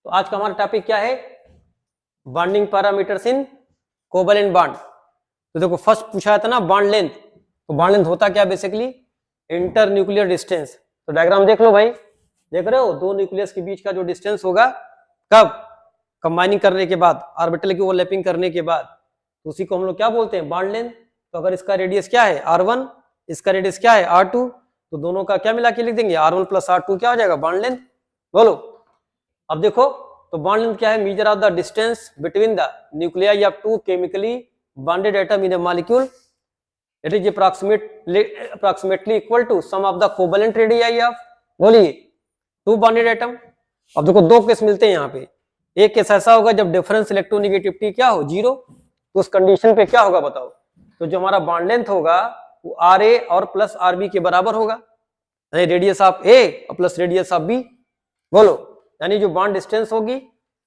तो आज का हमारा टॉपिक क्या है? बॉन्डिंग पैरामीटर्स इन कोवैलेंट बॉन्ड। तो देखो फर्स्ट पूछा था ना बॉन्ड लेंथ, तो बॉन्ड लेंथ होता क्या बेसिकली? Inter nuclear distance. तो डायग्राम देख लो भाई, देख रहे हो दो न्यूक्लियस के बीच का जो डिस्टेंस होगा कब कंबाइनिंग करने के बाद, ऑर्बिटल की ओवरलैपिंग करने के बाद, तो उसी को हम लोग क्या बोलते हैं? Bond length. तो अगर इसका रेडियस क्या है? R1, इसका रेडियस क्या है? R2, तो दोनों का क्या मिला के लिख देंगे? R1 प्लस R2 क्या हो जाएगा? Bond length. बोलो। अब देखो तो बॉन्ड लेंथ क्या है? Measure of the distance between the nuclei of two chemically bonded atom in a molecule, it is approximately equal to sum of the covalent radii of, बोलिए, टू बॉन्डेड एटम। अब देखो दो case मिलते हैं यहाँ पे। एक केस ऐसा होगा जब डिफरेंस इलेक्ट्रोनेगेटिविटी क्या हो? जीरो। तो उस कंडीशन पे क्या होगा बताओ? तो जो हमारा बॉन्ड लेंथ होगा वो RA और प्लस RB के बराबर होगा, यानी रेडियस ऑफ A और प्लस रेडियस ऑफ B। बोलो, यानी जो बॉन्ड डिस्टेंस होगी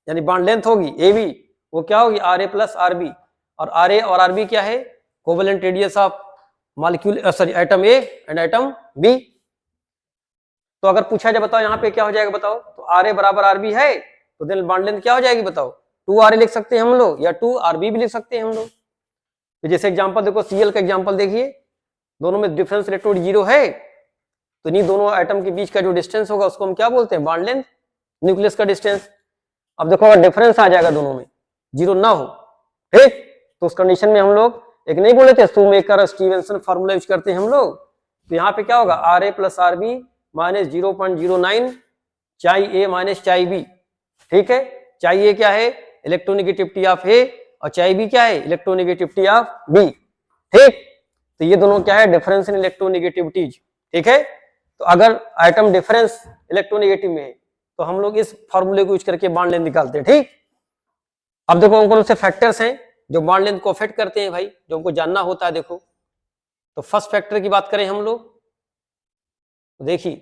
यानी बॉन्ड लेंथ होगी AB, वो क्या होगी? RA plus RB। और RA और RB क्या है? Covalent radius of molecule, sorry, atom A and atom B। तो अगर पूछा जाए बताओ यहाँ पे क्या हो जाएगा बताओ? तो RA बराबर RB है, तो देन बॉन्ड लेंथ क्या हो जाएगी बताओ? 2RA लिख सकते हैं हम लोग, या 2RB भी लिख सकते हैं हम लोग। तो जैसे एग्जांपल देखो, Cl का एग्जांपल देखिए, दोनों में डिफरेंस इलेक्ट्रोड जीरो है, तो इन्हीं दोनों एटम के बीच का जो डिस्टेंस होगा उसको हम क्या बोलते हैं? बॉन्ड लेंथ, न्यूक्लियस का डिस्टेंस। अब देखो अगर डिफरेंस आ जाएगा दोनों में, जीरो ना हो, ठीक, तो उस कंडीशन में हम लोग एक नहीं बोले थे शूमेकर स्टीवेंसन फार्मूला यूज करते हैं हम लोग। तो यहाँ पे क्या होगा? RA प्लस RB माइनस 0.09 चाई A माइनस चाई B। ठीक है, चाई A क्या है? इलेक्ट्रोनेगेटिविटी ऑफ A, और चाई B क्या है? Electronegativity of B। ठीक, तो ये दोनों क्या है? Difference in electronegativities. ठीक है, तो अगर आइटम डिफरेंस इलेक्ट्रोनेगेटिव में है तो हम लोग इस फॉर्मूले को यूज करके बॉन्ड लेंथ निकालते हैं। ठीक, अब देखो कौन से फैक्टर्स हैं जो बॉन्ड लेंथ को अफेक्ट करते हैं भाई, जो हमको जानना होता है। देखो तो फर्स्ट फैक्टर की बात करें हम लोग, तो देखिए,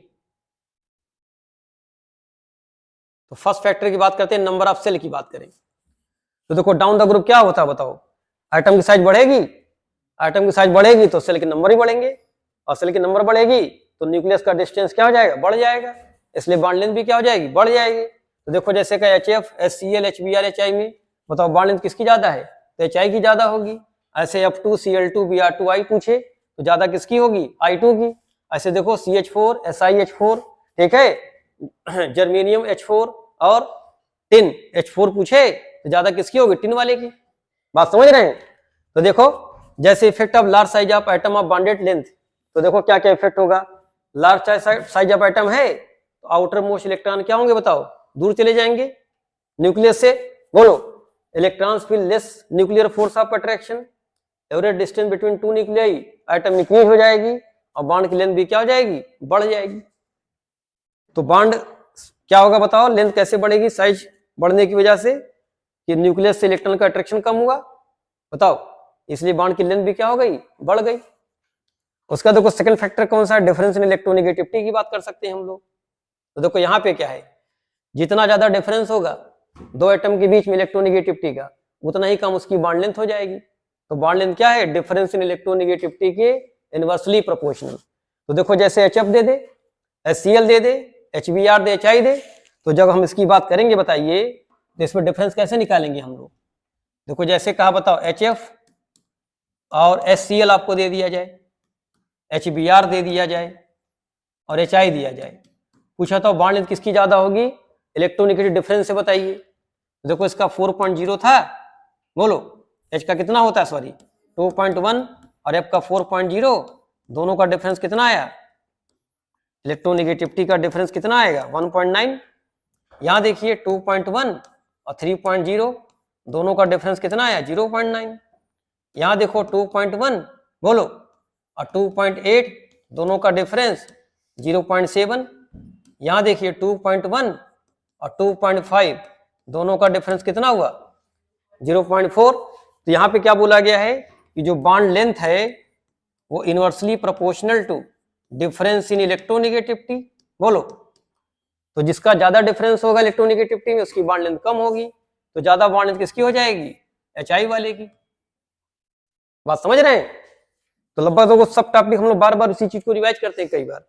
तो फर्स्ट फैक्टर की बात करते हैं, नंबर ऑफ सेल की बात करें। तो देखो डाउन द ग्रुप क्या होता है बताओ? एटम की साइज बढ़ेगी, एटम की साइज बढ़ेगी तो सेल के नंबर ही बढ़ेंगे, और सेल के नंबर बढ़ेगी तो न्यूक्लियस का डिस्टेंस क्या हो जाएगा? बढ़ जाएगा, इसलिए बॉन्ड लेंथ भी क्या हो जाएगी? बढ़ जाएगी। तो देखो जैसे का HF, HCl, HBr, HI में बताओ बॉन्ड लेंथ किसकी ज्यादा है? तो HI की ज्यादा होगी। ऐसे F2, Cl2, Br2I पूछे तो ज्यादा किसकी होगी? I2 की। ऐसे देखो CH4, SiH4, ठीक है, जर्मेनियम H4 और टिन H4 पूछे तो ज्यादा किसकी होगी? टिन वाले की। बात समझ रहे हैं? तो देखो जैसे effect of large size of atom of bonded length, तो देखो क्या क्या इफेक्ट होगा। लार्ज साइज ऑफ एटम है तो आउटर मोस्ट इलेक्ट्रॉन क्या होंगे बताओ? दूर चले जाएंगे न्यूक्लियस से। बोलो, electrons feel less nuclear force of attraction, average distance between two nuclei atom increase हो जाएगी, और बॉन्ड की लेंथ भी क्या हो जाएगी? बढ़ जाएगी। तो बॉन्ड क्या होगा बताओ? लेंथ कैसे बढ़ेगी? साइज बढ़ने की वजह से कि न्यूक्लियस से इलेक्ट्रॉन का अट्रैक्शन कम हुआ, बताओ, इसलिए बॉन्ड की लेंथ भी क्या हो गई? बढ़ गई। उसका देखो सेकंड फैक्टर कौन सा है? डिफरेंस इन इलेक्ट्रोनेगेटिविटी की बात कर सकते हैं हम लोग। तो देखो यहाँ पे क्या है, जितना ज्यादा डिफरेंस होगा दो एटम के बीच में इलेक्ट्रोनेगेटिविटी का, उतना ही कम उसकी बॉन्ड लेंथ हो जाएगी। तो बॉन्ड लेंथ क्या है? डिफरेंस इन इलेक्ट्रोनेगेटिविटी के इनवर्सली प्रोपोर्शनल। तो देखो जैसे HF दे दे, HCl दे दे, HBr दे, HI दे, तो जब हम इसकी बात करेंगे बताइए तो इसमें डिफरेंस कैसे निकालेंगे हम लोग? देखो जैसे कहा बताओ HF और HCl आपको दे दिया जाए, HBr दे दिया जाए और HI दिया जाए, पूछा तो बॉन्ड लेंथ किसकी ज्यादा होगी? इलेक्ट्रोनेगेटिव डिफरेंस से बताइए। देखो इसका 4.0 था, बोलो H का कितना होता है? सॉरी 2.1 और F का 4.0, दोनों का डिफरेंस कितना आया? इलेक्ट्रोनेगेटिविटी का डिफरेंस कितना आएगा? 1.9। यहाँ देखिए 2.1 और 3.0, दोनों का डिफरेंस कितना आया? 0.9। यहाँ देखो 2.1 बोलो और 2.8, दोनों का डिफरेंस 0.7। यहाँ देखिए 2.1 और 2.5, दोनों का डिफरेंस कितना हुआ? 0.4। तो यहाँ पे क्या बोला गया है कि जो बॉन्ड लेंथ है वो inversely proportional to difference in electronegativity. बोलो, तो जिसका ज्यादा डिफरेंस होगा इलेक्ट्रोनेगेटिविटी में उसकी बॉन्ड लेंथ कम होगी, तो ज्यादा बॉन्ड लेंथ किसकी हो जाएगी? HI वाले की। बात समझ रहे हैं? तो लगभग तो सब टॉपिक हम लोग बार बार उसी चीज को रिवाइज करते हैं कई बार।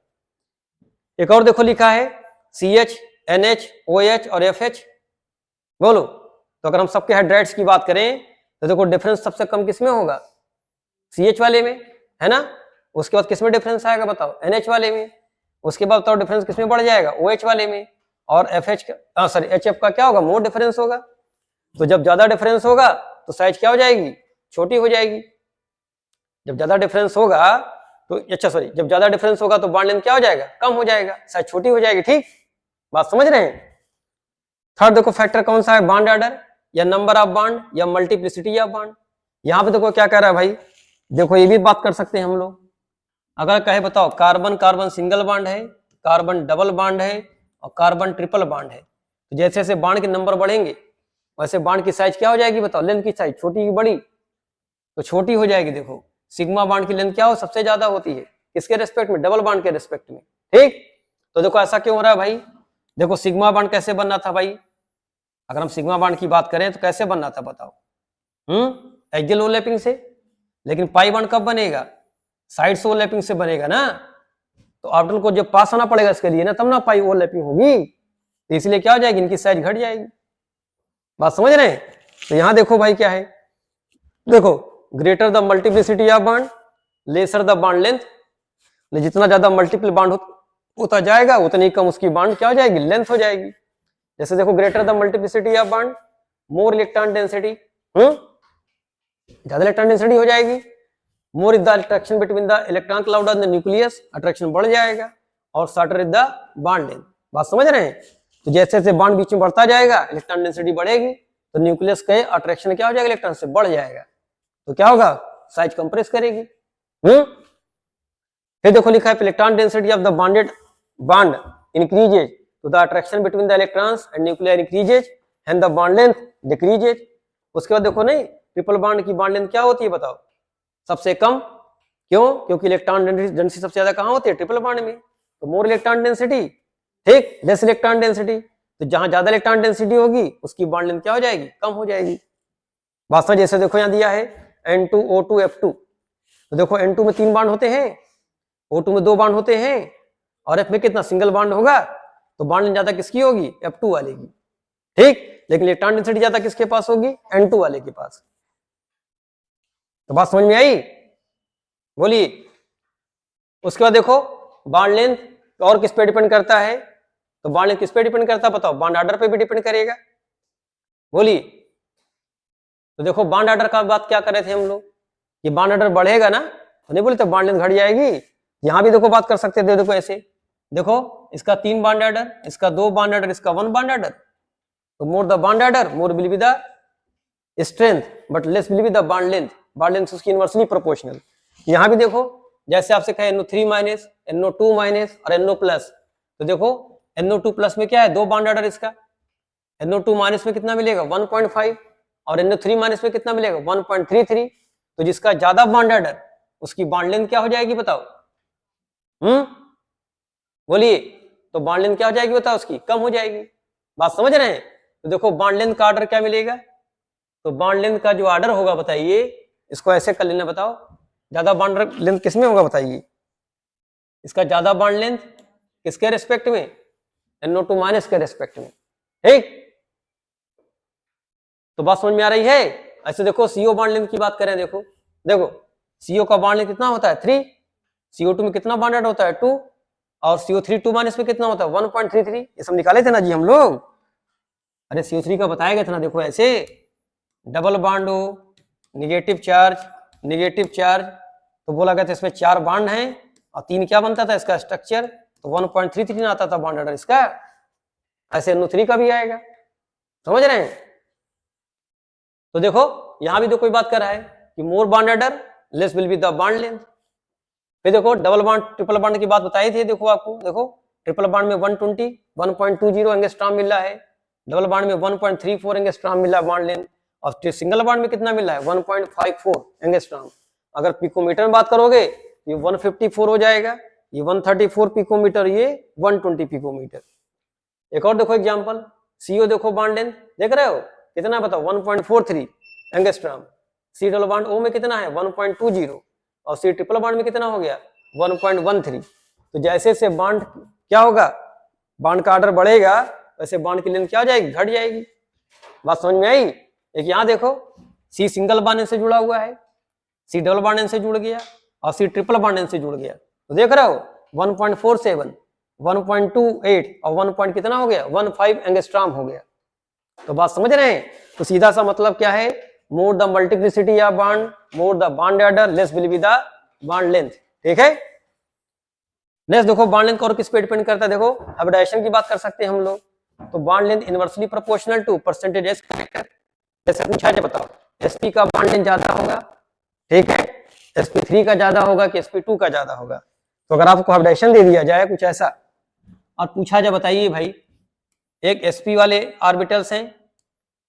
एक और देखो लिखा है CH, NH, OH और FH, बोलो। तो अगर हम सबके हाइड्राइड्स की बात करें तो देखो डिफरेंस सबसे कम किसमें होगा, CH वाले में, है ना। उसके बाद किसमें डिफरेंस आएगा बताओ, NH वाले में। उसके बाद बताओ डिफरेंस किसमें बढ़ जाएगा, OH वाले में। और HF का क्या होगा, मोर डिफरेंस होगा। तो जब ज्यादा डिफरेंस होगा तो साइज क्या हो जाएगी, छोटी हो जाएगी। जब ज्यादा डिफरेंस होगा तो जब ज्यादा डिफरेंस होगा तो बॉन्ड लेंथ क्या हो जाएगा, कम हो जाएगा, साइज छोटी हो जाएगी। ठीक, बात समझ रहे हैं। थर्ड देखो फैक्टर कौन सा है, बॉन्ड ऑर्डर या नंबर ऑफ बॉन्ड या मल्टीप्लिसिटी ऑफ बॉन्ड। यहाँ पे देखो क्या कह रहा है भाई, देखो ये भी बात कर सकते हैं हम लोग। अगर कहे बताओ कार्बन कार्बन सिंगल बॉन्ड है, कार्बन डबल बॉन्ड है और कार्बन ट्रिपल बॉन्ड है, तो जैसे जैसे बॉन्ड के नंबर बढ़ेंगे वैसे बॉन्ड की साइज क्या हो जाएगी बताओ, लेंथ की साइज छोटी की बड़ी, तो छोटी हो जाएगी। देखो सिग्मा बॉन्ड की लेंथ क्या हो, सबसे ज्यादा होती है किसके रेस्पेक्ट में, डबल बॉन्ड के रेस्पेक्ट में। ठीक, तो देखो ऐसा क्यों हो रहा है भाई, देखो सिग्मा बॉन्ड कैसे बनना था भाई, अगर हम सिग्मा बॉन्ड की बात करें तो कैसे बनना था बताओ, एक्सियल ओवरलैपिंग से। लेकिन पाई बॉन्ड कब बनेगा, साइड से ओवरलैपिंग से बनेगा ना। तो ऑर्बिटल को जब पास आना पड़ेगा इसके लिए ना, तब ना पाई ओवरलैपिंग होगी, तो इसलिए क्या हो जाएगी, इनकी साइज घट जाएगी। बात समझ रहे हैं। तो यहां देखो भाई क्या है, देखो greater the multiplicity of bond lesser the bond length, जितना ज्यादा मल्टीपल बॉन्ड होता जाएगा उतनी कम उसकी बॉन्ड क्या हो जाएगी, लेंथ हो जाएगी। जैसे देखो greater the multiplicity of bond more electron density, ज्यादा इलेक्ट्रॉन डेंसिटी हो जाएगी। More is the attraction between the electron cloud and the nucleus, attraction बढ़ जाएगा। और shorter is the bond length. बात समझ रहे हैं। तो जैसे जैसे बॉन्ड बीच में बढ़ता जाएगा इलेक्ट्रॉन डेंसिटी बढ़ेगी, तो न्यूक्लियस के अट्रैक्शन क्या हो जाएगा, इलेक्ट्रॉन से बढ़ जाएगा, तो क्या होगा, साइज कंप्रेस करेगी। फिर देखो लिखा है electron density of the bonded bond increases तो the attraction between the electrons and nuclear increases and the bond length decreases. उसके बाद देखो नहीं, ट्रिपल बॉन्ड की बॉन्ड लेंथ क्या होती है बताओ, सबसे कम। क्यों, क्योंकि इलेक्ट्रॉन डेंसिटी सबसे ज्यादा कहां होती है, ट्रिपल बॉन्ड में। तो मोर इलेक्ट्रॉन डेंसिटी, ठीक, लेस इलेक्ट्रॉन डेंसिटी, तो जहां ज्यादा इलेक्ट्रॉन डेंसिटी होगी उसकी बॉन्ड लेंथ क्या हो जाएगी, कम हो जाएगी। बात समझ। जैसे देखो यहां दिया है N2O2F2, तो देखो N2 में 3 बॉन्ड होते हैं, O2 में 2 बॉन्ड होते हैं, और F में कितना, सिंगल बॉन्ड होगा, तो बॉन्ड लेंथ ज्यादा किसकी होगी, F2 वाले की। ठीक, लेकिन इलेक्ट्रॉन डेंसिटी ज्यादा किसके पास होगी, N2 वाले के पास। तो बात समझ में आई, बोलिए। उसके बाद देखो बॉन्ड लेंथ और किस पे डिपेंड करता है, तो बॉन्ड लेंथ किस पे डिपेंड करता है बताओ, बॉन्ड ऑर्डर पे भी डिपेंड करेगा, बोलिए। तो देखो बॉन्ड ऑर्डर का बात क्या कर रहे थे हम लोग, ये बॉन्ड ऑर्डर बढ़ेगा ना, तो नहीं बोले तो बॉन्ड लेंथ घट जाएगी। यहां भी देखो बात कर सकते थे, देखो ऐसे, देखो इसका 3 बॉन्ड ऑर्डर, इसका 2 बॉन्ड ऑर्डर, इसका 1 बॉन्ड ऑर्डर, तो more the bond order more will be the strength but less will be the bond length, bond length उसकी इनवर्सली प्रोपोर्शनल। यहां भी देखो जैसे आपसे कहे NO3 माइनस, NO2 माइनस और NO प्लस, तो देखो NO2 प्लस में क्या है, 2 बॉन्ड ऑर्डर, इसका NO2 माइनस में कितना मिलेगा 1.5 और NO3 माइनस में कितना मिलेगा 1.33। तो जिसका ज्यादा बॉन्ड ऑर्डर उसकी बॉन्ड लेंथ क्या हो जाएगी बताओ, बोलिए। तो बॉन्ड लेंथ क्या हो जाएगी बताओ, उसकी कम हो जाएगी। बात समझ रहे हैं। तो देखो बॉन्ड लेंथ का ऑर्डर क्या मिलेगा, तो बॉन्ड लेंथ का जो ऑर्डर होगा बताइए, इसको ऐसे कर लेना, बताओ ज्यादा बॉन्ड लेंथ किसमें होगा बताइए, इसका ज्यादा बॉन्ड लेंथ किसके रेस्पेक्ट में, NO2 माइनस के रेस्पेक्ट में। ठीक, तो बात समझ में आ रही है। ऐसे देखो CO बॉन्ड लेंथ की बात करें, देखो देखो CO का बॉन्ड लेंथ कितना होता है 3, CO2 में कितना बॉन्ड ऐड होता है 2, और CO3 2 माइनस में कितना होता है 1.33। ये सब निकाले थे ना जी हम लोग, अरे CO3 का बताया गया था ना, देखो ऐसे डबल बॉन्ड हो, नेगेटिव चार्ज, तो बोला गया था इसमें 4 बॉन्ड हैं और 3 क्या बनता था इसका स्ट्रक्चर, तो 1.33 आता था बॉन्ड ऑर्डर इसका। ऐसे NO3 का भी आएगा, समझ रहे हैं। तो देखो यहां भी तो कोई बात कर रहा है कि more bond order less will be the bond length. फिर देखो डबल बॉन्ड ट्रिपल बॉन्ड की बात बताई थी, देखो आपको, देखो ट्रिपल बॉन्ड में 120 एंगस्ट्रॉम मिल रहा है, डबल बॉन्ड में 1.34 एंगस्ट्रॉम मिल रहा है बॉन्ड लेंथ, और सिंगल बॉन्ड में कितना मिल रहा है 1.54 एंगस्ट्रॉम। अगर पिकोमीटर में बात करोगे ये 154 हो जाएगा, ये 134 पिकोमीटर, ये 120 पिकोमीटर। एक और देखो एग्जांपल, CO देखो बॉन्ड लेंथ देख रहे हो कितना बताओ 1.43 angstrom, C double bond O में कितना है 1.20, और C ट्रिपल बॉन्ड में कितना हो गया 1.13। तो जैसे से बॉन्ड क्या होगा, बॉन्ड का ऑर्डर बढ़ेगा वैसे बॉन्ड की लेंथ क्या हो जाएगी, घट जाएगी। बात समझ में आई? एक यहाँ देखो सी सिंगल बॉन्ड एन से जुड़ा हुआ है, सी डबल बॉन्ड एन से जुड़ गया और सी ट्रिपल बॉन्ड एन से जुड़ गया। तो देख रहे हो 1.47, 1.28 और 1 पॉइंट कितना हो गया 15 एंगस्ट्रॉम हो गया। तो बात समझ रहे हैं? तो सीधा सा मतलब क्या है, more the multiplicity of bond, more the bond order, less will be the bond length. ठीक है, नेक्स्ट देखो बॉन्ड लेंथ और किस पे डिपेंड करता है, देखो अब डायरेक्शन की बात कर सकते हैं हम लोग। तो bond length inversely proportional to percentage S character. जैसे पूछा जाए बताओ sp का बॉन्ड लेंथ ज्यादा होगा, ठीक है, sp3 का ज्यादा होगा कि sp2 का ज्यादा होगा। तो अगर आपको हाइब्रिडाइजेशन दे दिया जाए कुछ ऐसा और पूछा जाए बताइए भाई एक sp वाले ऑर्बिटल्स हैं,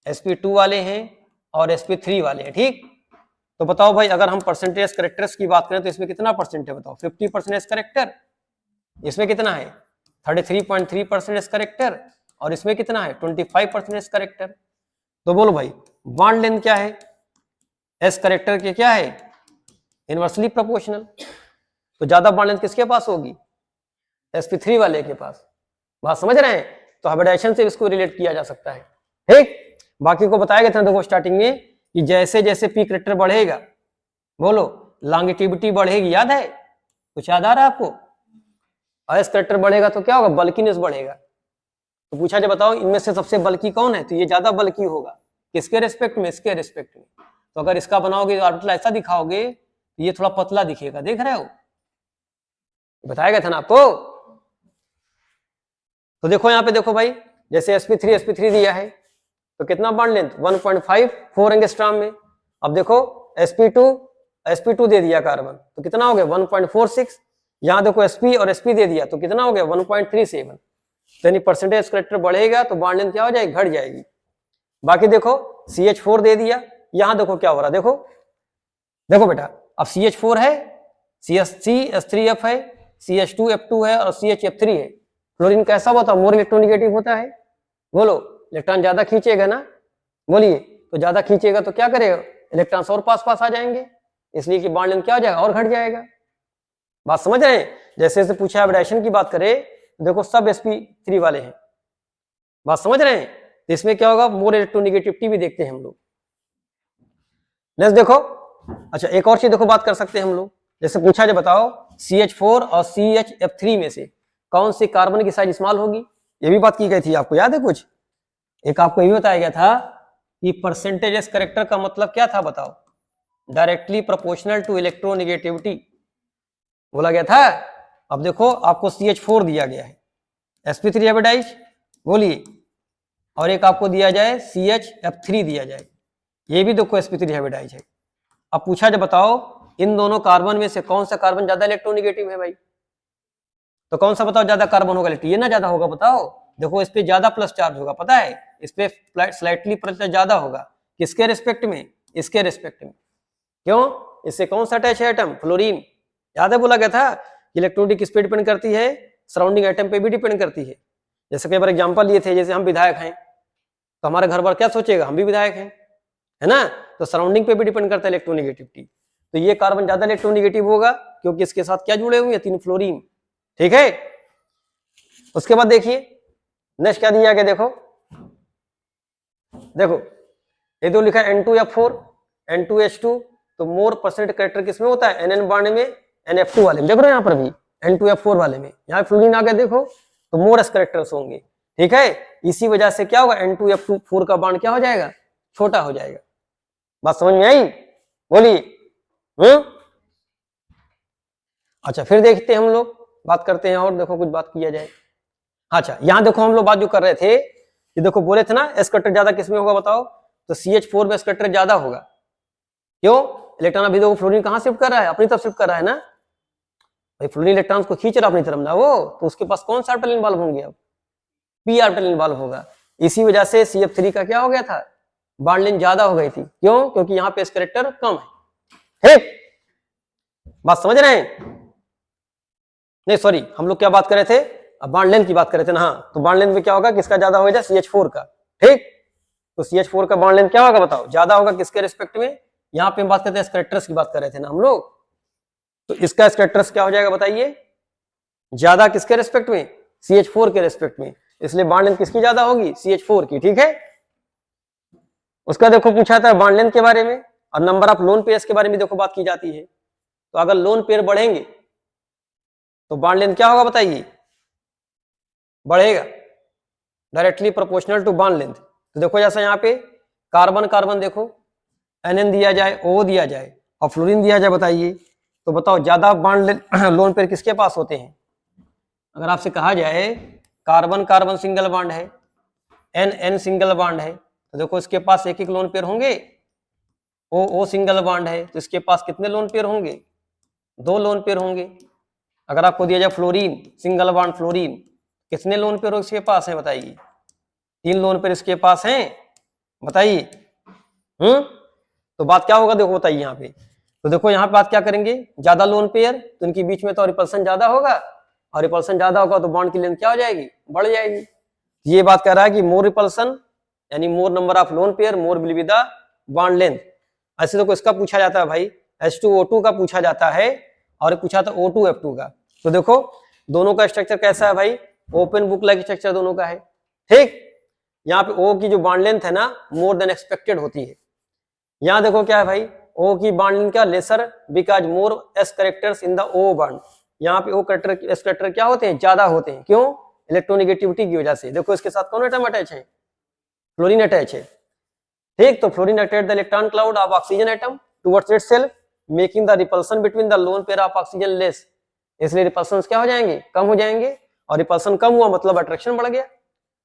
sp2 वाले हैं और sp3 वाले हैं, ठीक, तो बताओ भाई अगर हम परसेंटेज करेक्टर्स की बात करें तो इसमें कितना परसेंट है बताओ, 50% करेक्टर, इसमें कितना है 33.3% करेक्टर और इसमें कितना है 25% करेक्टर। तो बोलो भाई बॉन्ड लेंथ क्या है, एस करेक्टर के क्या है इनवर्सली प्रोपोर्शनल। तो ज्यादा बॉन्ड लेंथ किसके पास होगी, sp3 वाले के पास। बात समझ रहे हैं? तो हाइब्रिडाइजेशन से इसको रिलेट किया जा सकता है, ठीक। बाकी को बताया गया था देखो स्टार्टिंग में कि जैसे जैसे पी करेक्टर बढ़ेगा, बोलो लॉन्गिटिविटी बढ़ेगी, याद है, कुछ याद आ रहा है आपको? एस करेक्टर बढ़ेगा तो क्या होगा, बल्कीनेस बढ़ेगा। तो पूछा जाए बताओ इनमें से सबसे बल्की कौन है, तो ये ज्यादा बल्की होगा, किसके रिस्पेक्ट में, इसके रिस्पेक्ट में। तो अगर इसका बनाओगे ऑर्बिटल ऐसा दिखाओगे तो ये थोड़ा पतला दिखेगा, देख रहे हो, बताया गया था ना आपको। तो देखो यहाँ पे देखो भाई जैसे sp3 दिया है तो कितना बॉन्ड लेंथ 1.54 एंगस्ट्रॉम में। अब देखो sp2 दे दिया कार्बन तो कितना हो गया 1.46। यहाँ देखो sp और sp दे दिया तो कितना हो गया 1.37। यानी परसेंटेज करेक्टर बढ़ेगा तो बॉन्ड लेंथ क्या हो जाएगी, घट जाएगी। बाकी देखो CH4 दे दिया, यहाँ देखो क्या हो रहा, देखो देखो बेटा अब CH4 है, CH3S3F है, CH2F2 है और CHF3 है। फ्लोरीन कैसा होता है, मोर इलेक्ट्रोनिगेटिव होता है, बोलो इलेक्ट्रॉन ज्यादा खींचेगा ना, बोलिए, तो ज्यादा खींचेगा तो क्या करेगा, इलेक्ट्रॉन्स और पास पास आ जाएंगे, इसलिए कि बॉन्ड लेंथ क्या हो जाएगा और घट जाएगा। बात समझ रहे हैं? जैसे जैसे पूछा हाइब्रिडाइजेशन की बात करें देखो सब sp3 वाले हैं, बात समझ रहे हैं? तो इसमें क्या होगा, मोर इलेक्ट्रोनिगेटिविटी भी देखते हैं हम लोग। नेक्स्ट देखो, अच्छा एक और चीज देखो बात कर सकते हैं हम लोग। जैसे पूछा जाए बताओ CH4 और CHF3 में से कौन सी कार्बन की साइज स्मॉल होगी, ये भी बात की गई थी, आपको याद है कुछ? एक आपको ये बताया गया था कि परसेंटेज करेक्टर का मतलब क्या था बताओ, डायरेक्टली प्रोपोर्शनल टू इलेक्ट्रोनिगेटिविटी बोला गया था। अब देखो आपको CH4 दिया गया है, sp3 हाइब्रिडाइज, बोलिए, और एक आपको दिया जाए CHF3 दिया जाए, ये भी देखो sp3 हाइब्रिडाइज है। अब पूछा जाए बताओ इन दोनों कार्बन में से कौन सा कार्बन ज्यादा इलेक्ट्रोनिगेटिव है भाई, तो कौन सा बताओ ज्यादा कार्बन होगा, ये ना ज्यादा होगा, बताओ। देखो इस पे ज्यादा प्लस चार्ज होगा, पता है, इस पे स्लाइटली प्लस ज्यादा होगा, किसके रिस्पेक्ट में, इसके रिस्पेक्ट में। क्यों, इससे कौन सा अटैच है एटम, फ्लोरीन। याद है बोला गया था इलेक्ट्रोनिक किस पे डिपेंड करती है, सराउंडिंग एटम पे भी डिपेंड करती है। जैसे कई बार एग्जाम्पल लिए थे, जैसे हम विधायक हैं तो हमारे घर पर क्या सोचेगा, हम भी विधायक हैं, है ना, तो सराउंडिंग पे भी डिपेंड करता है इलेक्ट्रोनिगेटिविटी। तो ये कार्बन ज्यादा इलेक्ट्रोनिगेटिव होगा क्योंकि इसके साथ क्या जुड़े हुए हैं, 3 फ्लोरीन, ठीक है। उसके बाद देखिए नेक्स्ट क्या दिया गया, देखो देखो ये तो लिखा है N2F4 N2H2, तो मोर परसेंट करेक्टर किसमें होता है, NN बॉन्ड में, NF2 वाले में, देख रहे हो यहाँ पर भी N2F4 वाले में, यहाँ फ्लोरीन आ गया देखो, तो मोर एस करेक्टर्स होंगे, ठीक है। इसी वजह से क्या होगा, N2F4 का बॉन्ड क्या हो जाएगा, छोटा हो जाएगा। बात समझ में आई, बोलिए। अच्छा फिर देखते हैं हम लोग, बात करते हैं और देखो कुछ बात किया जाए। अच्छा यहाँ देखो हम लोग बात जो कर रहे थे, ये देखो बोले थे ना एस करेक्टर ज्यादा किसमें होगा बताओ, तो CH4 में एस करेक्टर ज्यादा होगा। क्यों, इलेक्ट्रॉन अभी देखो फ्लोरीन कहाँ शिफ्ट कर रहा है, अपनी तरफ शिफ्ट कर रहा है ना भाई, फ्लोरीन इलेक्ट्रॉन को खींच रहा है अपनी तरफ ना वो, तो उसके पास कौन सा ऑर्बिटल इन्वॉल्व होंगे, अब p ऑर्बिटल इन्वॉल्व होगा। इसी वजह से CF3 का क्या हो गया था, बॉन्ड लेंथ ज्यादा हो गई थी। क्यों, क्योंकि यहाँ पे एस करेक्टर कम है, ठीक। बात समझ रहे हैं? नहीं सॉरी, हम लोग क्या बात कर रहे थे, अब बॉन्ड लेंथ की बात कर रहे थे ना, हाँ, तो बॉन्ड लेंथ में क्या होगा, किसका ज्यादा होगा, CH4 का, ठीक। तो CH4 का बॉन्ड लेंथ क्या होगा बताओ, ज्यादा होगा किसके रिस्पेक्ट में, यहाँ पे हम बात करते हैं करेक्टर्स की बात कर रहे थे ना हम लोग, तो इसका करेक्टर्स क्या हो जाएगा बताइए, ज्यादा किसके रिस्पेक्ट में, CH4 के रिस्पेक्ट में, इसलिए बॉन्ड लेंथ किसकी ज्यादा होगी, CH4 की, ठीक है। उसका देखो पूछा था बॉन्ड लेंथ के बारे में, और नंबर ऑफ लोन पेयर्स के बारे में देखो बात की जाती है। तो अगर लोन पेयर बढ़ेंगे तो बॉन्ड लेंथ क्या होगा बताइए, बढ़ेगा, directly proportional to bond length. तो देखो जैसा यहाँ पे कार्बन कार्बन देखो NN दिया जाए, O दिया जाए और फ्लोरीन दिया जाए, बताइए तो बताओ ज्यादा बॉन्ड लोन पेयर किसके पास होते हैं। अगर आपसे कहा जाए कार्बन कार्बन सिंगल बॉन्ड है, NN सिंगल बॉन्ड है, तो देखो इसके पास एक एक लोन पेयर होंगे। O सिंगल बॉन्ड है तो इसके पास कितने लोन पेयर होंगे, 2 लोन पेयर होंगे। अगर आपको दिया जाए फ्लोरीन सिंगल बॉन्ड फ्लोरीन, कितने लोन पेयर इसके पास है बताइए, 3 लोन पेयर इसके पास हैं, बताइए। तो बात क्या होगा देखो बताइए यहाँ पे। तो देखो यहाँ पे बात क्या करेंगे, ज्यादा लोन पेयर तो इनके बीच में तो रिपल्सन ज्यादा होगा, और रिपल्सन ज्यादा होगा तो बॉन्ड की लेंथ क्या हो जाएगी, बढ़ जाएगी। ये बात कर रहा है कि मोर रिपल्सन यानी मोर number of lone pair more will be the bond length. ऐसे तो इसका पूछा जाता है भाई, H2O2 का पूछा जाता है, और पूछा था O2F2 का। तो देखो दोनों का स्ट्रक्चर कैसा है भाई, ओपन बुक लाइक स्ट्रक्चर दोनों का है, ठीक। यहाँ पे O की जो बॉन्ड लेंथ है ना मोर देन एक्सपेक्टेड होती है। यहाँ देखो क्या है भाई, O की बॉन्ड लेंथ क्या lesser because more S characters in the O bond. यहाँ पे O कैरेक्टर S कैरेक्टर क्या होते हैं, ज्यादा होते हैं, क्यों, इलेक्ट्रोनिगेटिविटी की वजह से। देखो इसके साथ कौन एटम अटैच है, फ्लोरीन अटैच है, ठीक। तो fluorine attach the electron cloud of oxygen atom towards itself making the repulsion between the lone pair of oxygen less. इसलिए रिपल्सन क्या हो जाएंगे, कम हो जाएंगे, और रिपल्सन कम हुआ मतलब अट्रैक्शन बढ़ गया,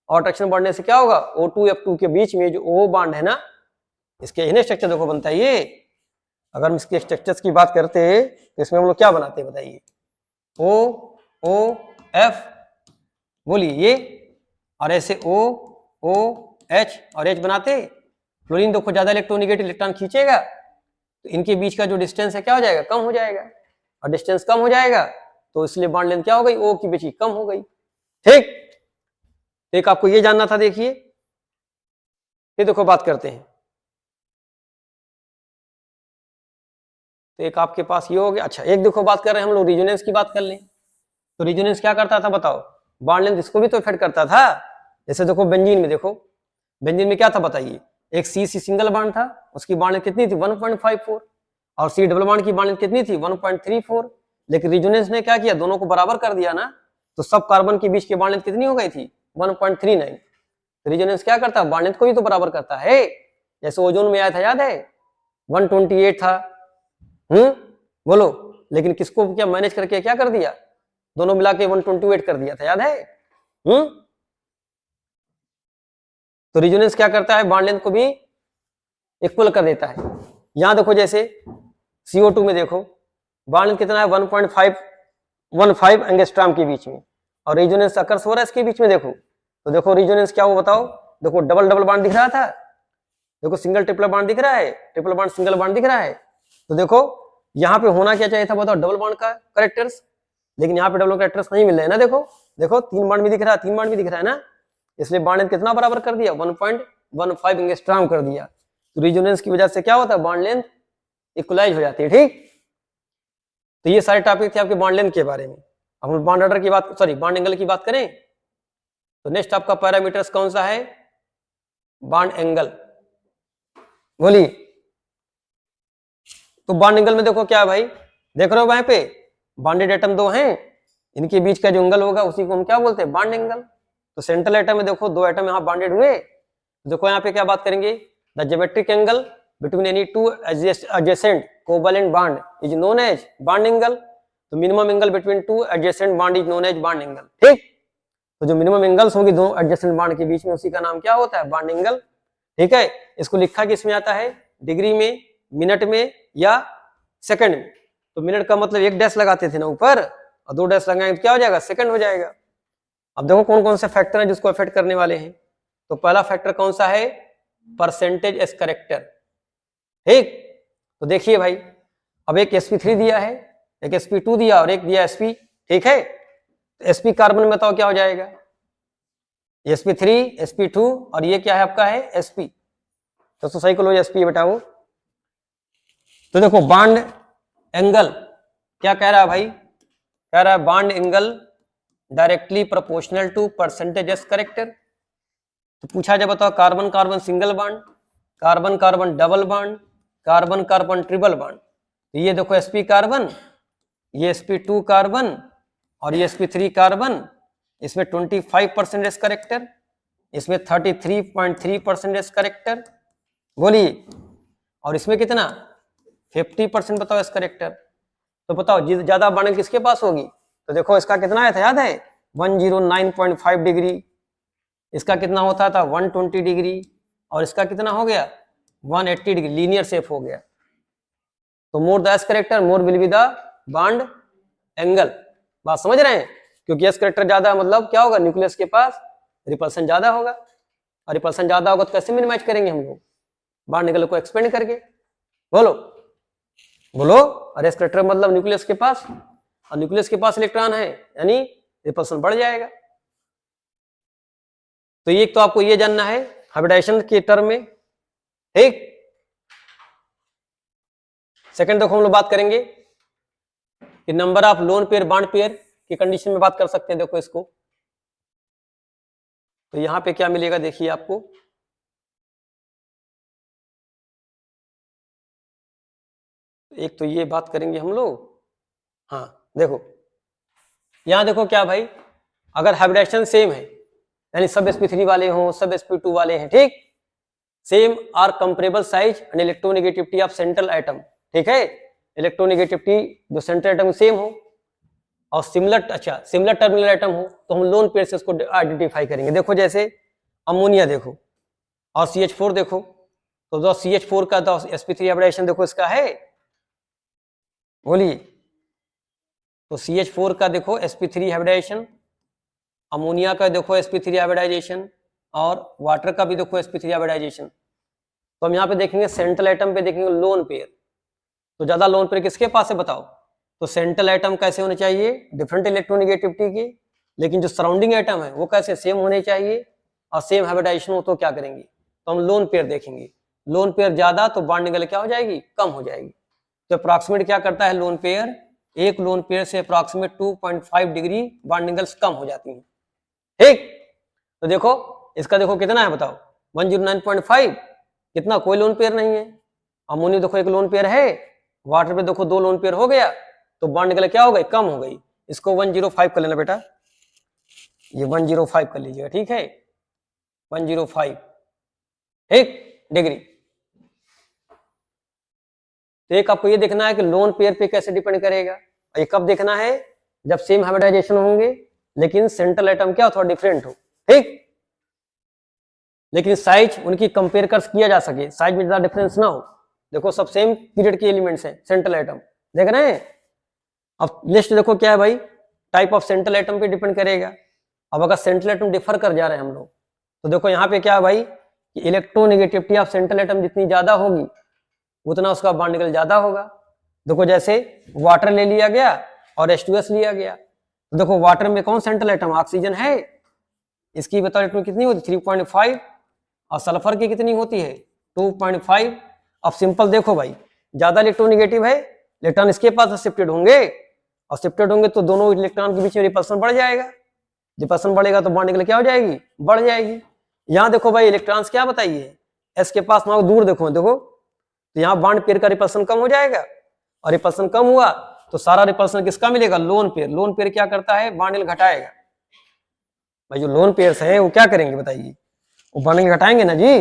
और अट्रैक्शन बढ़ने से क्या होगा, O2F2 के बीच में जो O बॉन्ड है ना, इसके इन्हें स्ट्रक्चर देखो बनता है ये। अगर हम इसके स्ट्रक्चर्स की बात करते हैं तो इसमें हम लोग क्या बनाते हैं बताइए, OOF बोलिए ये, और ऐसे OOH और H बनाते। फ्लोरीन देखो ज्यादा इलेक्ट्रोनिगेटिव इलेक्ट्रॉन खींचेगा तो इनके बीच का जो डिस्टेंस है क्या हो जाएगा, कम हो जाएगा, और डिस्टेंस कम हो जाएगा तो इसलिए बॉन्ड लेंथ क्या हो गई, O की बीच की कम हो गई, ठीक। एक आपको ये जानना था, देखिए ये देखो बात करते हैं। तो एक आपके पास ये हो गया। अच्छा एक देखो बात कर रहे हैं हम लोग रिजोनेंस की बात कर लें। तो रिजोनेंस क्या करता था बताओ, बॉन्ड लेंथ इसको भी तो इफेक्ट करता था। जैसे देखो बेंजीन में, देखो बेंजीन में क्या था बताइए, एक सी सिंगल बॉन्ड था, उसकी बॉन्ड लेंथ कितनी थी 1.54, और सी डबल बॉन्ड की बॉन्ड लेंथ कितनी थी 1.34। लेकिन रिजोनेंस ने क्या किया, दोनों को बराबर कर दिया ना, तो सब कार्बन के बीच की बॉन्ड लेंथ कितनी हो गई थी 1.39। रिजोनेंस क्या करता है, बॉन्ड लेंथ को भी तो बराबर करता है। जैसे ओजोन में आया था, याद है 128 था, बोलो, लेकिन किसको क्या मैनेज करके क्या कर दिया, दोनों मिला के 128 कर दिया था, याद है। तो रिजोनेंस क्या करता है, बॉन्ड लेंथ को भी इक्वल कर देता है। यहां देखो जैसे CO2 में देखो बॉन्ड लेंथ कितना है 1.515 एंगस्ट्रॉम के बीच में, और रिजोनेंस अकर्स हो रहा है इसके बीच में। देखो तो देखो रिजोनेंस क्या हो बताओ, देखो डबल डबल बॉन्ड दिख रहा था, देखो सिंगल ट्रिपल बॉन्ड दिख रहा है, ट्रिपल बॉन्ड सिंगल बॉन्ड दिख रहा है। तो देखो यहाँ पे होना क्या चाहिए था बताओ, डबल बॉन्ड का कैरेक्टर्स, लेकिन यहाँ पे डबल कैरेक्टर्स नहीं मिल रहे हैं ना। देखो देखो 3 बॉन्ड भी दिख रहा है, 3 बॉन्ड भी दिख रहा है ना, इसलिए बॉन्ड लेंथ कितना बराबर कर दिया 1.15 एंगस्ट्रॉम कर दिया। तो रिजोनेंस की वजह से क्या होता है, बॉन्ड लेंथ इक्वलाइज हो जाती है, ठीक। तो ये सारे टॉपिक थे आपके बॉन्ड लेंथ के बारे में। अब हम बॉन्ड ऑर्डर की बात, सॉरी बॉन्ड एंगल की बात करें, तो नेक्स्ट आपका पैरामीटर्स कौन सा है, बॉन्ड एंगल, बोलिए। तो बॉन्ड एंगल में देखो क्या है भाई, देख रहे हो वहां पे बॉन्डेड एटम 2 हैं, इनके बीच का जो एंगल होगा उसी को हम क्या बोलते हैं, बॉन्ड एंगल। तो सेंट्रल एटम में देखो 2 एटम यहाँ बॉन्डेड हुए, देखो यहाँ पे क्या बात करेंगे, the geometric angle between any 2 adjacent covalent bond is known as bond angle। तो minimum angle between 2 adjacent bond is known as bond angle, ठीक। तो जो मिनिमम एंगल्स होगी 2 adjacent bond के बीच में, उसी का नाम क्या होता है, बॉन्ड एंगल, ठीक है। इसको लिखा किस में आता है, डिग्री में, मिनट में या सेकंड में। तो मिनट का मतलब 1 डैश लगाते थे ना ऊपर, और 2 डैश लगाएंगे तो क्या हो जाएगा, सेकंड हो जाएगा। अब देखो कौन कौन से फैक्टर हैं जिसको अफेक्ट करने वाले हैं। तो पहला फैक्टर कौन सा है, परसेंटेज एस कैरेक्टर, ठीक। तो देखिए भाई, अब एक sp3 दिया है, एक sp2 दिया और एक दिया sp, ठीक है। तो sp कार्बन में बताओ क्या हो जाएगा, sp3 sp2, और ये क्या है आपका है sp। तो सही को लो sp बेटा वो। तो देखो बॉन्ड एंगल क्या कह रहा है भाई, कह रहा है bond angle directly proportional to percentage S character. तो पूछा जाए बताओ carbon carbon single bond, carbon carbon double bond, carbon carbon triple bond. तो ये देखो sp कार्बन, ये sp2 कार्बन और ये sp3 कार्बन, इसमें 25% करेक्टर, इसमें 33.3% करेक्टर, बोलिए, और इसमें कितना 50% बताओ एस करेक्टर। तो बताओ ज्यादा बॉन्डिंग किसके पास होगी? तो देखो इसका कितना आया था याद है 109.5 डिग्री, इसका कितना होता था 120 डिग्री, और इसका कितना हो गया 180 डिग्री, लीनियर शेप हो गया। तो more the S character more will be the bond angle. बात समझ रहे हैं? क्योंकि एस करेक्टर ज्यादा मतलब क्या होगा, न्यूक्लियस के पास रिपल्सन ज्यादा होगा, और रिपल्सन ज्यादा होगा तो कैसे मिनिमाइज करेंगे हम लोग? बॉन्ड एंगल को एक्सपेंड करके। बोलो बोलो। और एस करेक्टर मतलब न्यूक्लियस के पास, और न्यूक्लियस के पास इलेक्ट्रॉन है यानी रिपल्सन बढ़ जाएगा। तो एक तो आपको ये जानना है हाइब्रिडाइजेशन के टर्म में, ठीक। सेकंड देखो हम लोग बात करेंगे कि number of lone pair bond pair की कंडीशन में बात कर सकते हैं। देखो इसको, तो यहां पे क्या मिलेगा देखिए आपको, एक तो ये बात करेंगे हम लोग। हाँ देखो यहां देखो क्या भाई, अगर हाइब्रिडाइजेशन सेम है यानी सब sp3 वाले हों, सब sp2 वाले हैं, ठीक, same are comparable size and electronegativity of central atom, ठीक है, इलेक्ट्रोनेगेटिविटी जो सेंट्रल एटम सेम हो और सिमिलर, अच्छा सिमिलर टर्मिनल एटम हो, तो हम लोन पेयर से उसको आइडेंटिफाई करेंगे। देखो जैसे अमोनिया देखो और CH4 देखो, तो जो CH4 का तो sp3 हाइब्रिडाइजेशन देखो इसका है, बोलिए। तो CH4 का देखो sp3 हाइब्रिडाइजेशन, अमोनिया का देखो sp3 हाइब्रिडाइजेशन, और वाटर का भी देखो sp3 हाइब्रिडाइजेशन। तो हम यहाँ पे देखेंगे सेंट्रल एटम पे देखेंगे लोन पेयर, तो ज्यादा लोन पेयर किसके पास है बताओ? तो सेंट्रल एटम कैसे होने चाहिए, डिफरेंट इलेक्ट्रोनेगेटिविटी के, लेकिन जो सराउंडिंग एटम है वो कैसे सेम होने चाहिए और सेम हाइब्रिडाइजेशन हो, तो क्या करेंगे? तो हम लोन पेयर देखेंगे। लोन पेयर ज्यादा तो बॉन्ड एंगल क्या हो जाएगी, कम हो जाएगी। तो अप्रॉक्सीमेट क्या करता है लोन पेयर, एक लोन पेयर से अप्रॉक्सीमेट 2.5 डिग्री बॉन्ड एंगल्स कम हो जाती है, ठीक। तो देखो इसका देखो कितना है बताओ 109.5, कितना, कोई लोन पेयर नहीं है। अमोनिया देखो एक लोन पेयर है, वाटर पे देखो 2 लोन पेयर हो गया, तो बॉन्ड एंगल क्या हो गई, कम हो गई। इसको 105 कर लेना बेटा, ये 105 कर लीजिएगा, ठीक है, 105, ठीक डिग्री। तो एक आपको ये देखना है कि लोन पेयर पे कैसे डिपेंड करेगा, ये कब देखना है, जब सेम हाइब्रिडाइजेशन होंगे लेकिन सेंट्रल एटम क्या हो थोड़ा डिफरेंट हो, ठीक, लेकिन साइज उनकी कंपेयर कर किया जा सके, साइज में ज्यादा डिफरेंस ना हो। देखो सब सेम पीरियड के एलिमेंट्स हैं सेंट्रल एटम, देख रहे हैं। अब लिस्ट देखो क्या है भाई, टाइप ऑफ सेंट्रल एटम पे डिपेंड करेगा। अब अगर सेंट्रल एटम डिफर कर जा रहे हैं हम लोग, तो देखो यहाँ पे क्या है भाई कि इलेक्ट्रोनेगेटिविटी ऑफ सेंट्रल एटम जितनी ज्यादा होगी उतना उसका बॉन्ड एंगल ज्यादा होगा। देखो जैसे वाटर ले लिया गया और H2S लिया गया, तो देखो वाटर में कौन सेंट्रल एटम, ऑक्सीजन है, इसकी बताओ इलेक्ट्रॉन कितनी होती है 3.5, और सल्फर की कितनी होती है 2.5। अब सिंपल देखो भाई, ज्यादा इलेक्ट्रोनेगेटिव है, इलेक्ट्रॉन इसके पास शिफ्टेड होंगे, और शिफ्टेड होंगे तो दोनों इलेक्ट्रॉन के बीच में रिपल्सन बढ़ जाएगा, रिपल्सन बढ़ेगा तो बॉन्ड एंगल क्या हो जाएगी, बढ़ जाएगी। यहाँ देखो भाई इलेक्ट्रॉन्स क्या बताइए, एस के पास ना दूर देखो, देखो तो यहाँ बॉन्ड पेयर का रिपल्सन कम हो जाएगा, और रिपल्सन कम हुआ तो सारा रिपल्सन किसका मिलेगा, लोन पेयर। लोन पेयर क्या करता है, बॉन्ड एंगल घटाएगा। भाई जो लोन पेयर्स हैं वो क्या करेंगे बताइए, वो बॉन्ड एंगल घटाएंगे ना जी।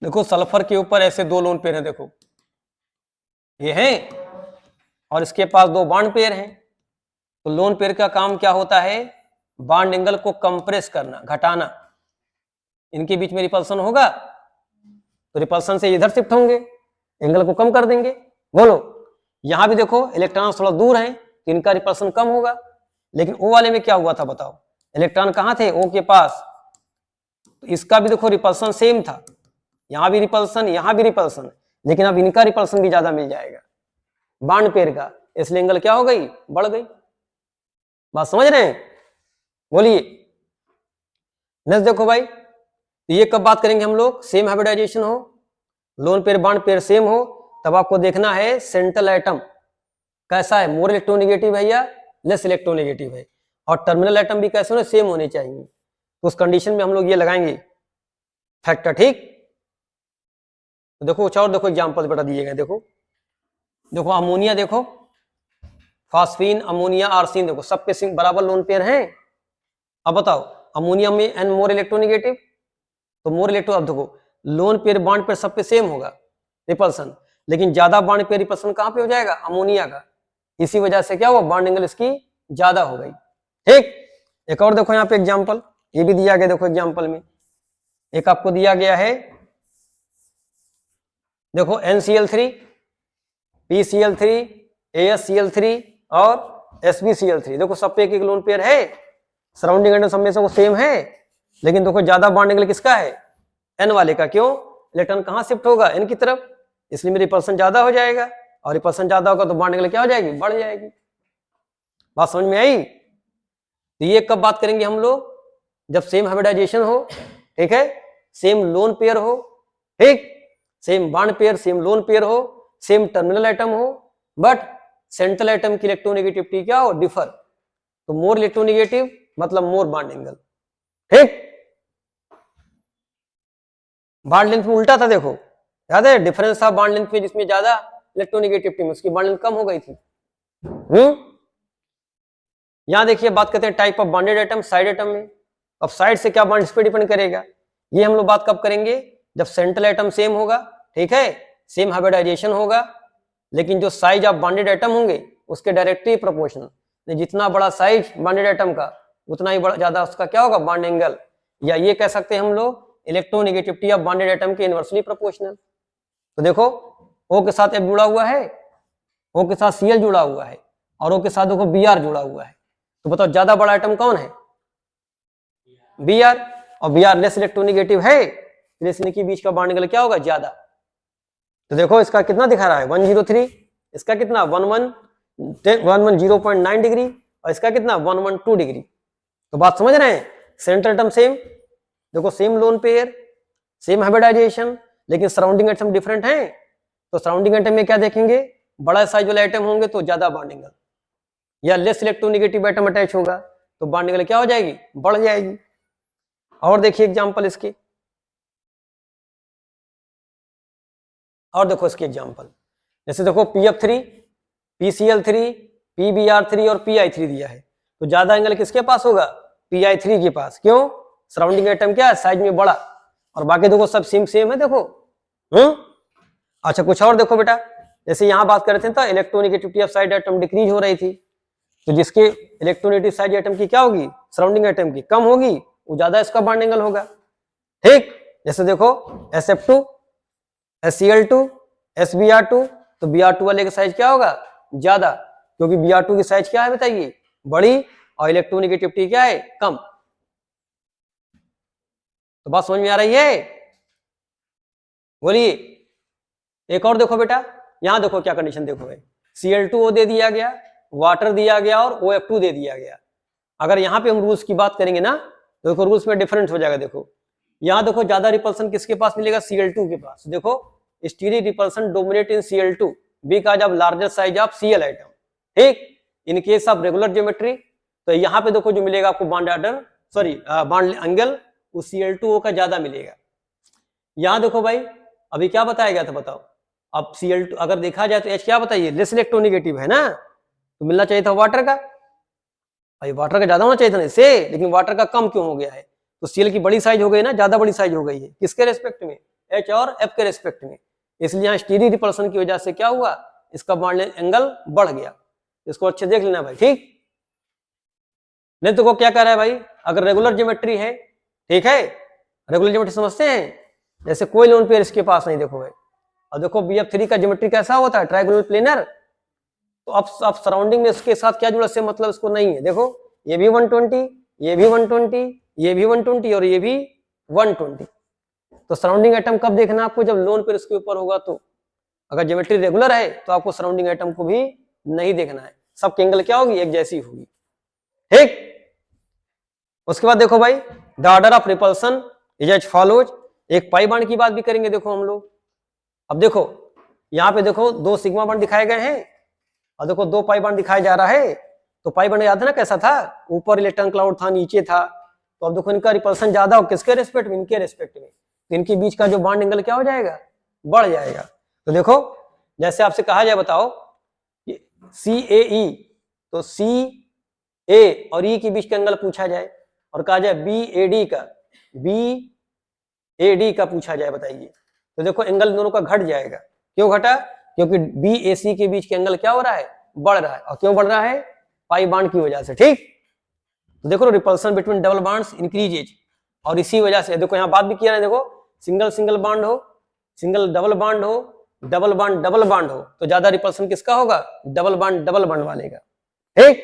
देखो सल्फर के ऊपर ऐसे 2 लोन पेयर हैं, देखो ये हैं, और इसके पास 2 बॉन्ड पेयर हैं। तो लोन पेयर का काम क्या होता है, बॉन्ड एंगल को कंप्रेस करना, घटाना। इनके बीच में रिपल्सन होगा तो रिपल्सन से इधर शिफ्ट होंगे, एंगल को कम कर देंगे। बोलो यहां भी देखो इलेक्ट्रॉन थोड़ा दूर हैं तो इनका रिपल्सन कम होगा, लेकिन ओ वाले में क्या हुआ था बताओ, इलेक्ट्रॉन कहां थे, ओ के पास, तो इसका भी देखो रिपल्सन सेम था, यहां भी रिपल्सन यहां भी रिपल्सन, लेकिन अब इनका रिपल्सन भी ज्यादा मिल जाएगा बॉन्ड पेयर का, इसलिए एंगल क्या हो गई, बढ़ गई। बात समझ रहे हैं, बोलिए। नेक्स्ट देखो भाई, तो ये कब बात करेंगे हम लोग, सेम हाइब्रिडाइजेशन हो, lone pair bond pair same हो, तब आपको देखना है सेंट्रल एटम कैसा है, मोर इलेक्ट्रोनेगेटिव है या लेस इलेक्ट्रोनेगेटिव है, और टर्मिनल एटम भी कैसे होने, सेम होने चाहिए। तो उस कंडीशन में हम लोग ये लगाएंगे फैक्टर, ठीक। तो देखो कुछ और देखो एग्जाम्पल बेटा दिए गए, देखो देखो अमोनिया, देखो फास्फीन, अमोनिया, आर्सिन, देखो सबके सिंक बराबर लोन पेयर हैं। अब बताओ अमोनिया में एन मोर इलेक्ट्रोनिगेटिव, तो मोर इलेक्ट्रो, अब देखो लोन पेयर बॉन्ड पेयर सब पे सेम होगा रिपल्सन, लेकिन ज्यादा बॉन्ड पेयर रिपल्सन कहां पे हो जाएगा, अमोनिया का। इसी वजह से क्या हुआ, बॉन्ड एंगल इसकी ज्यादा हो गई। ठीक, एक और देखो यहाँ पे एग्जाम्पल, ये भी दिया गया, देखो एग्जाम्पल में एक आपको दिया गया है, देखो NCl3, PCl3, AsCl3 और SbCl3, देखो सब पे एक एक लोन पेयर है, सराउंडिंग एटम सब में से वो सेम है, लेकिन देखो ज्यादा बॉन्ड एंगल किसका है, N वाले का। क्यों, इलेक्ट्रॉन कहां शिफ्ट होगा, N की तरफ, इसलिए मेरी रिपल्सन ज्यादा हो जाएगा, और रिपल्सन ज्यादा होगा तो बॉन्ड एंगल क्या हो जाएगी, बढ़ जाएगी। बात समझ में आई। तो ये कब बात करेंगे हम लोग, जब सेम हाइब्रिडाइजेशन हो, ठीक है, सेम लोन पेयर हो, ठीक, same bond pair, same lone pair हो, सेम टर्मिनल एटम हो, बट सेंट्रल एटम की इलेक्ट्रोनेगेटिविटी क्या हो, डिफर। तो मोर इलेक्ट्रोनेगेटिव मतलब मोर बॉन्ड एंगल। ठीक, बॉन्ड लेंथ में उल्टा था, देखो याद है, डिफरेंस था बॉन्ड लेंथ में, जिसमें ज्यादा इलेक्ट्रोनेगेटिविटी में उसकी बॉन्ड लेंथ कम हो गई थी। यहां देखिए बात करते हैं type of bonded atom, side atom में। अब साइड से क्या बॉन्ड, इस पे डिपेंड करेगा, ये हम लोग बात कब करेंगे, जब सेंट्रल एटम सेम होगा, ठीक है, सेम हाइब्रिडाइजेशन होगा, लेकिन जो साइज ऑफ बॉन्डेड एटम होंगे उसके डायरेक्टली प्रोपोर्शनल, जितना बड़ा साइज बॉन्डेड एटम का उतना ही बड़ा ज्यादा उसका क्या होगा, बॉन्ड एंगल, या ये कह सकते हैं हम लोग इलेक्ट्रोनेगेटिविटी ऑफ बॉन्डेड एटम के इनवर्सली प्रोपोर्शनल। तो देखो O के साथ F जुड़ा हुआ है, O के साथ Cl जुड़ा हुआ है, और O के साथ देखो Br जुड़ा हुआ है, तो बताओ ज्यादा बड़ा एटम कौन है, Br, और Br लेस इलेक्ट्रोनेगेटिव है, इसके बीच का बॉन्ड एंगल क्या होगा, ज्यादा। तो देखो इसका कितना दिखा रहा है 103, इसका कितना 110.9 डिग्री, और इसका कितना 112 डिग्री। तो बात समझ रहे हैं, सेंट्रल एटम सेम, देखो same lone pair, same hybridisation, लेकिन सराउंडिंग एटम डिफरेंट हैं। तो सराउंडिंग एटम में क्या देखेंगे, बड़ा साइज वाले एटम होंगे तो ज्यादा बॉन्ड एंगल, या लेस इलेक्ट्रोनेगेटिव एटम अटैच होगा तो बॉन्ड एंगल क्या हो जाएगी, बढ़ जाएगी। और देखिए एग्जांपल इसके, और देखो इसके एग्जांपल, जैसे देखो PF3, PCl3, PBr3 और PI3 दिया है, तो ज्यादा एंगल किसके पास होगा, PI3 के पास। क्यों, सराउंडिंग एटम क्या है, साइज में बड़ा, और बाकी देखो सब सेम सेम है, देखो। अच्छा कुछ और देखो बेटा, जैसे यहां बात कर रहे थे तो electronegativity of side atom decrease हो रही थी, तो जिसके इलेक्ट्रोनेगेटिव साइड एटम की क्या होगी, सराउंडिंग एटम की कम होगी, वो ज्यादा इसका बॉन्ड एंगल होगा। ठीक, जैसे देखो SF2, SCl2, SBr2, तो Br2 वाले का साइज क्या होगा, ज्यादा, क्योंकि Br2 की साइज क्या है बताइए, बड़ी, और इलेक्ट्रोनेगेटिविटी क्या है, कम। तो बात समझ में आ रही है, बोलिए। एक और देखो बेटा, यहां देखो क्या कंडीशन देखो भाई, Cl2O दे दिया गया, वाटर दिया गया, और OF2 दे दिया गया। अगर यहाँ पे हम रूल्स की बात करेंगे ना, तो देखो रूल्स में डिफरेंस हो जाएगा। देखो यहाँ देखो ज्यादा रिपल्सन किसके पास मिलेगा, Cl2 के पास। देखो steric repulsion dominate in Cl2 because of larger size of Cl atom. ठीक, in case of regular geometry, तो यहाँ पे देखो जो मिलेगा आपको bond order, sorry bond angle, वो Cl2O का ज्यादा मिलेगा। यहाँ देखो भाई अभी क्या बताया गया था, बताओ। अब Cl2 अगर देखा जाए तो H क्या बताइए, लेस इलेक्ट्रोनेगेटिव है ना, तो मिलना चाहिए था वाटर का, भाई वाटर का ज्यादा होना चाहिए था ना इससे, लेकिन वाटर का कम क्यों हो गया है, तो Cl की बड़ी साइज हो गई ना, ज्यादा बड़ी साइज हो गई है, किसके रेस्पेक्ट में, H और F के रेस्पेक्ट में। इसलिए यहाँ स्टीरिक रिपल्सन की वजह से क्या हुआ, इसका बॉन्ड एंगल बढ़ गया। इसको अच्छे देख लेना भाई, ठीक। नहीं तो को क्या कह रहा है भाई, अगर रेगुलर ज्योमेट्री है, ठीक है, रेगुलर ज्योमेट्री समझते हैं, जैसे कोई लोन पेयर इसके पास नहीं, देखो भाई, और देखो BF3 का ज्योमेट्री कैसा होता है, ट्रायंगुलर प्लेनर, तो अब सराउंडिंग में इसके साथ क्या जुड़ा से मतलब इसको नहीं है। देखो ये भी 120, ये भी 120, ये भी 120 और ये भी 120। तो सराउंडिंग एटम कब देखना आपको, जब लोन पेयर इसके ऊपर होगा। तो अगर ज्योमेट्री रेगुलर है तो आपको सराउंडिंग एटम को भी नहीं देखना है, सबके एंगल क्या होगी, एक जैसी होगी। ठीक, उसके बाद देखो भाई the order of repulsion is as follows. एक पाई बॉन्ड की बात भी करेंगे देखो हम लोग। अब देखो यहाँ पे देखो 2 सिग्मा बॉन्ड दिखाए गए हैं, और देखो 2 पाई बॉन्ड दिखाया जा रहा है। तो पाई बॉन्ड याद है ना कैसा था, ऊपर इलेक्ट्रॉन क्लाउड था, नीचे था। तो अब देखो इनका रिपल्सन ज्यादा हो किसके रेस्पेक्ट में, इनके रेस्पेक्ट में, तो इनके बीच का जो बॉन्ड एंगल क्या हो जाएगा, बढ़ जाएगा। तो देखो जैसे आपसे कहा जाए, बताओ कि CAE, तो CA और E के बीच का एंगल पूछा जाए, और कहा जाए BAD का पूछा जाए, बताइए, तो देखो एंगल दोनों का घट जाएगा। क्यों घटा? क्योंकि BAC के बीच के एंगल क्या हो रहा है? बढ़ रहा है। और क्यों बढ़ रहा है? पाई बॉन्ड की वजह से। ठीक, तो देखो repulsion between double bonds increases, और इसी वजह से देखो यहाँ बात भी किया है, देखो सिंगल सिंगल बॉन्ड हो, सिंगल डबल बॉन्ड हो, डबल बॉन्ड डबल बॉन्ड हो, तो ज्यादा रिपल्सन किसका होगा? डबल बॉन्ड वाले का। ठीक,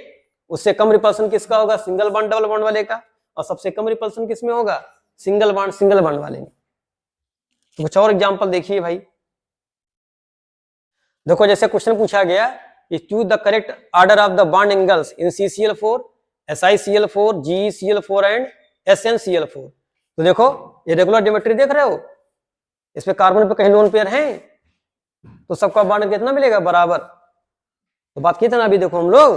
उससे कम रिपल्सन किसका होगा? सिंगल बॉन्ड डबल बॉन्ड वाले का। और सबसे कम रिपल्सन किसमें होगा? सिंगल बॉन्ड वाले में। तो कुछ और एग्जांपल देखिए भाई। देखो जैसे क्वेश्चन पूछा गया, choose the correct order of the bond angles in CCl4, SiCl4, GeCl4 and SnCl4। तो देखो ये रेगुलर ज्योमेट्री देख रहे हो, इसमें कार्बन पे कहीं लोन पेयर हैं, तो सबका बॉन्ड कितना मिलेगा? बराबर। तो बात की थी ना अभी, देखो हम लोग,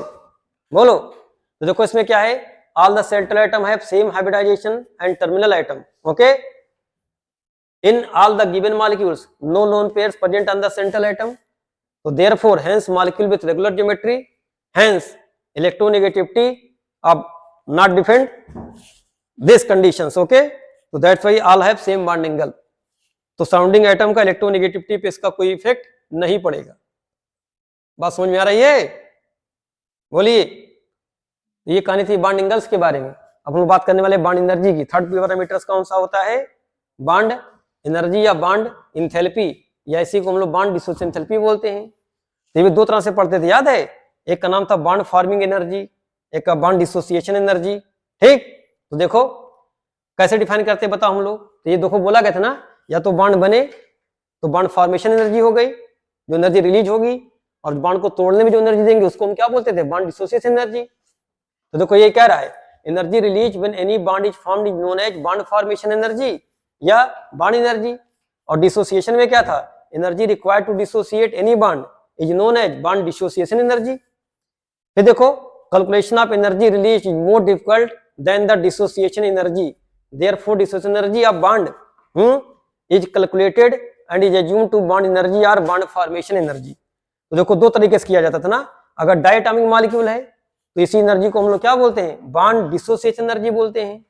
बोलो, तो देखो इसमें क्या है? All the central item have same hybridization and terminal item, okay. In all the given molecules, no lone pairs present on the central atom. So therefore, hence molecule with regular geometry, hence electronegativity of not defend these conditions, okay. So that's why all have same bond angle. तो surrounding atom का electronegativity पे इसका कोई effect नहीं पड़ेगा। बात समझ में आ रही है? बोलिए। ये कहानी थी बॉन्ड एंगल्स के बारे में। अब हम बात करने वाले बॉन्ड एनर्जी की। थर्ड पैरामीटर्स कौन सा होता है? बॉन्ड एनर्जी या बॉन्ड इंथैल्पी, या इसी को हम लोग बॉन्ड डिसोसिएशन एंथैल्पी बोलते हैं। तो ये भी दो तरह से पढ़ते थे, याद है? एक का नाम था बॉन्ड फॉर्मिंग एनर्जी, एक का बॉन्ड डिसोसिएशन एनर्जी। ठीक, तो देखो कैसे डिफाइन करते हैं बताओ हम लोग। तो ये देखो बोला गया था ना, या तो बॉन्ड बने तो बॉन्ड फॉर्मेशन एनर्जी हो गई, जो एनर्जी रिलीज होगी, और बॉन्ड को तोड़ने में जो एनर्जी देंगे उसको हम क्या बोलते थे? Bond dissociation energy. तो देखो ये कह रहा है, energy release when any bond is formed is known as bond formation energy या बॉन्ड एनर्जी। और डिसोसिएशन में क्या था? Energy required to dissociate any bond is known as bond dissociation energy. फिर देखो calculation of energy release is more difficult than the dissociation energy, therefore dissociation energy of bond is calculated and is assumed to bond energy और bond formation energy. तो देखो दो तरीके से किया जाता था ना। अगर डायटोमिक मॉलिक्यूल है तो इसी एनर्जी को हम लोग क्या बोलते हैं? बॉन्ड डिसोसिएशन एनर्जी बोलते हैं।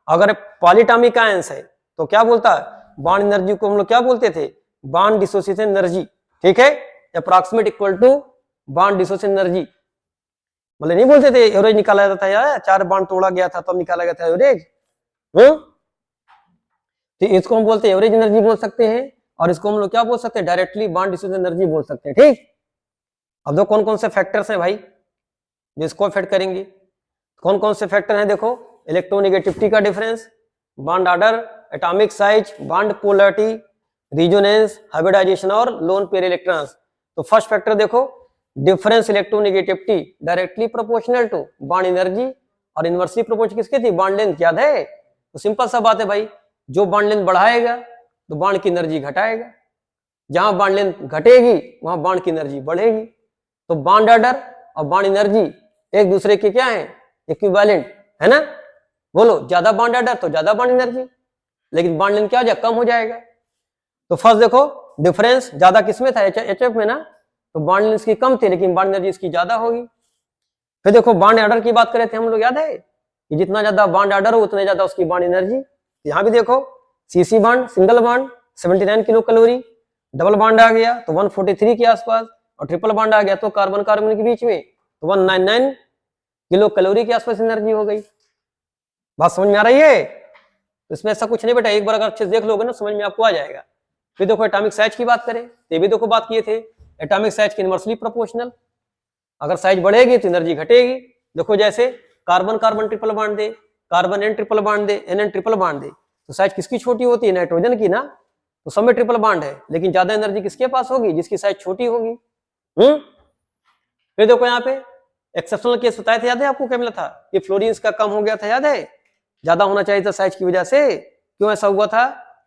अगर पॉलीटॉमिक आयंस है तो क्या बोलता है? बॉन्ड एनर्जी को हम लोग क्या बोलते थे? Bond dissociation energy. ठीक है, approximate equal to bond dissociation energy. मतलब नहीं बोलते थे एवरेज निकाला जाता था यार, 4 बॉन्ड तोड़ा गया था तब निकाला गया था एवरेज। तो इसको हम बोलते हैं एवरेज एनर्जी बोल सकते हैं, और इसको हम लोग क्या बोल सकते हैं? डायरेक्टली बॉन्ड डिसोसिएशन एनर्जी बोल सकते हैं। ठीक, अब दो कौन कौन से फैक्टर्स हैं भाई जो इसको इफेक्ट करेंगे? कौन कौन से फैक्टर हैं? देखो इलेक्ट्रोनेगेटिविटी का difference, bond order, atomic size, bond polarity, resonance, hybridisation और लोन पेयर इलेक्ट्रॉन्स। तो फर्स्ट फैक्टर देखो difference electronegativity directly proportional to bond energy, और इनवर्सली प्रोपोर्शनल किसकी थी? Bond length. याद है? तो सिंपल सा बात है भाई, जो बॉन्ड लेंथ बढ़ाएगा तो बॉन्ड की एनर्जी घटाएगा, जहां बॉन्ड लेंथ घटेगी वहां बॉन्ड की एनर्जी बढ़ेगी। तो बॉन्ड ऑर्डर और बॉन्ड एनर्जी एक दूसरे के क्या है? इक्विवेलेंट है ना। बोलो, ज्यादा बॉन्ड ऑर्डर तो ज्यादा बॉन्ड एनर्जी, लेकिन बॉन्ड लेंथ क्या हो जाएगा? कम हो जाएगा। तो फर्स्ट देखो डिफरेंस ज्यादा किसमें था? HF में ना, तो बॉन्ड लेंथ इसकी कम थी लेकिन बॉन्ड एनर्जी इसकी ज्यादा होगी। फिर देखो बॉन्ड ऑर्डर की बात करे थे हम लोग, याद है कि जितना ज्यादा बॉन्ड ऑर्डर हो उतने ज्यादा उसकी बॉन्ड एनर्जी। यहाँ भी देखो CC bond single bond 79 kilocalorie, double bond आ गया तो 143 के आसपास, और ट्रिपल बॉन्ड आ गया तो कार्बन कार्बन के बीच में तो 199 किलो कैलोरी के आसपास एनर्जी हो गई। बात समझ में आ रही है? तो इसमें ऐसा कुछ नहीं बेटा, एक बार अगर अच्छे से देख लोगे ना समझ में आपको आ जाएगा। फिर देखो एटॉमिक साइज की बात करें तो ये भी देखो बात किए थे, एटॉमिक साइज के इनवर्सली प्रोपोर्शनल। अगर साइज बढ़ेगी तो एनर्जी घटेगी। देखो जैसे कार्बन कार्बन ट्रिपल बॉन्ड दे, कार्बन एन ट्रिपल बॉन्ड दे, एन ट्रिपल बॉन्ड दे, तो साइज किसकी छोटी होती है? नाइट्रोजन की ना। तो सब में ट्रिपल बॉन्ड है लेकिन ज्यादा एनर्जी किसके पास होगी? जिसकी साइज छोटी होगी। फिर देखो यहाँ पे एक्सेप्शनल केस बताए थे, याद है आपको? क्या मिला था? ये फ्लोरीन्स का कम हो गया था, याद है? ज्यादा होना चाहिए था साइज की वजह से। क्यों ऐसा हुआ था?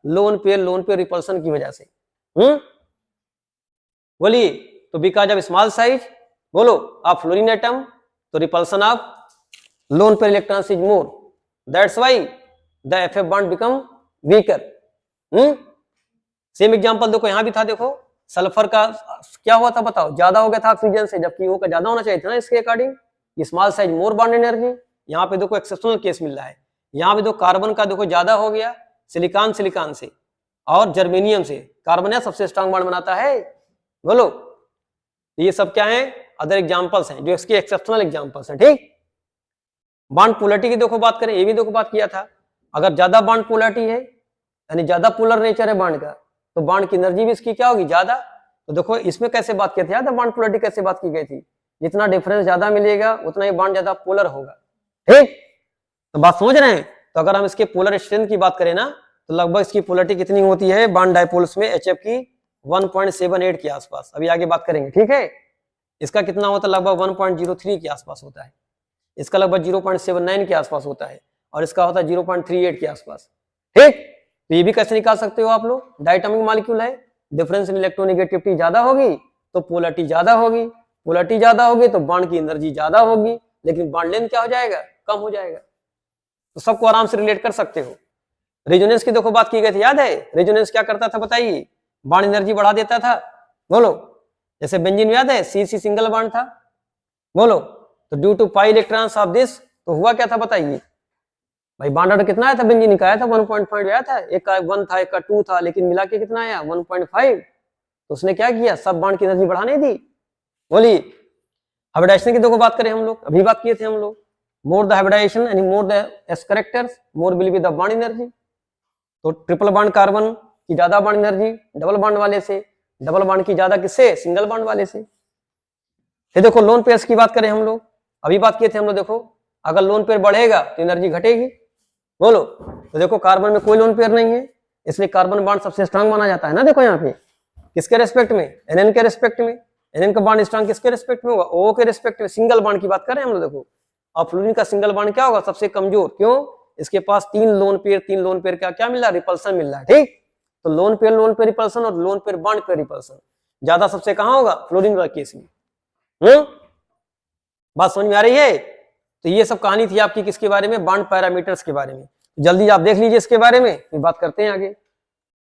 लोन पेयर रिपल्सन की वजह से। बोलिए। तो बिकॉज ऑफ स्मॉल साइज, बोलो, ऑफ फ्लोरीन एटम, तो repulsion of loan pair electrons is more, that's why the FF bond become weaker. Same example देखो यहाँ भी था, देखो सल्फर का क्या हुआ था बताओ, ज्यादा हो गया था ऑक्सीजन से, जबकि वो का ज्यादा होना चाहिए था ना इसके अकॉर्डिंग। स्मॉल साइज मोर बॉन्ड एनर्जी, यहाँ पे देखो एक्सेप्शनल केस मिल रहा है। यहाँ पे देखो कार्बन का देखो ज्यादा हो गया सिलिकॉन से और जर्मेनियम से। कार्बन सबसे स्ट्रांग बॉन्ड बनाता है, बोलो। ये सब क्या है, अदर एग्जांपल्स हैं जो इसके एक्सेप्शनल एग्जांपल्स हैं, ठीक। बॉन्ड पोलरिटी की देखो बात करें, ये भी देखो बात किया था, अगर ज्यादा बॉन्ड पोलरिटी है यानी ज्यादा पोलर नेचर है बॉन्ड का, तो बॉन्ड की एनर्जी भी इसकी क्या होगी, ज्यादा। तो देखो इसमें कैसे बात की थी याद है, बॉन्ड पोलरिटी कैसे बात की गई थी, जितना डिफरेंस ज्यादा मिलेगा उतना ही बॉन्ड ज्यादा पोलर होगा, ठीक। तो बात समझ रहे हैं। तो अगर हम इसके पोलर स्ट्रेंथ की बात करें ना, तो लगभग इसकी पोलरिटी कितनी होती है बॉन्ड डायपोल्स में, HF की 1.78 के आसपास। अभी आगे बात करेंगे, ठीक है। इसका कितना होता है, लगभग 1.03 के आसपास होता है। इसका लगभग 0.79 के आसपास होता है, और इसका होता है 0.38 के आसपास, ठीक। तो ये भी कैसे निकाल सकते हो आप लोग, डायटोमिक मॉलिक्यूल है, डिफरेंस इन इलेक्ट्रोनेगेटिविटी ज्यादा होगी तो पोलरिटी ज्यादा होगी, पोलरिटी ज्यादा होगी तो बॉन्ड की एनर्जी ज्यादा होगी, लेकिन बॉन्ड लेंथ क्या हो जाएगा, कम हो जाएगा। तो सबको आराम से रिलेट कर सकते हो। रेजोनेंस की देखो बात की गई थी, याद है रेजोनेंस क्या करता था बताइए, बॉन्ड एनर्जी बढ़ा देता था, बोलो। जैसे बेंजीन याद है CC सिंगल बॉन्ड था, बोलो। तो due to pi electrons of this, तो हुआ क्या था बताइए भाई, बॉन्ड ऑर्डर कितना आया था बेंजीन का, आया था 1.5 आया था, एक का 1 था एक का 2 था, लेकिन मिला के कितना आया 1.5। तो उसने क्या किया, सब बॉन्ड की एनर्जी बढ़ाने दी, बोलिए। हाइब्रिडाइजेशन की देखो बात करें हम लोग, अभी बात किए थे हम लोग, मोर द हाइब्रिडाइजेशन यानी more the S characters more will be the bond energy. तो ट्रिपल बॉन्ड कार्बन की ज्यादा बॉन्ड एनर्जी डबल बॉन्ड वाले से, डबल बॉन्ड की ज्यादा किससे, सिंगल बॉन्ड वाले से। फिर देखो लोन पेयर्स की बात करें हम लोग, अभी बात किए थे हम लोग, देखो अगर लोन पेयर बढ़ेगा तो एनर्जी घटेगी, बोलो। तो देखो कार्बन में कोई लोन पेयर नहीं है, इसलिए कार्बन बॉन्ड सबसे स्ट्रांग माना जाता है ना। देखो यहाँ पे किसके रेस्पेक्ट में, NN के रेस्पेक्ट में। NN का बॉन्ड स्ट्रांग किसके रेस्पेक्ट में होगा, O के रेस्पेक्ट में। सिंगल बॉन्ड की बात करें हम लोग, देखो और फ्लोरीन का सिंगल बॉन्ड क्या होगा, सबसे कमजोर, क्यों, इसके पास 3 लोन पेयर का क्या मिल रहा है, रिपल्सन मिल रहा है, ठीक। तो लोन पेयर रिपल्सन और lone pair bond pair repulsion ज्यादा सबसे कहां होगा, फ्लोरीन का केस में। बात समझ में आ रही है। तो ये सब कहानी थी आपकी किसके बारे में, बॉन्ड पैरामीटर्स के बारे में। जल्दी आप देख लीजिए इसके बारे में, फिर बात करते हैं आगे।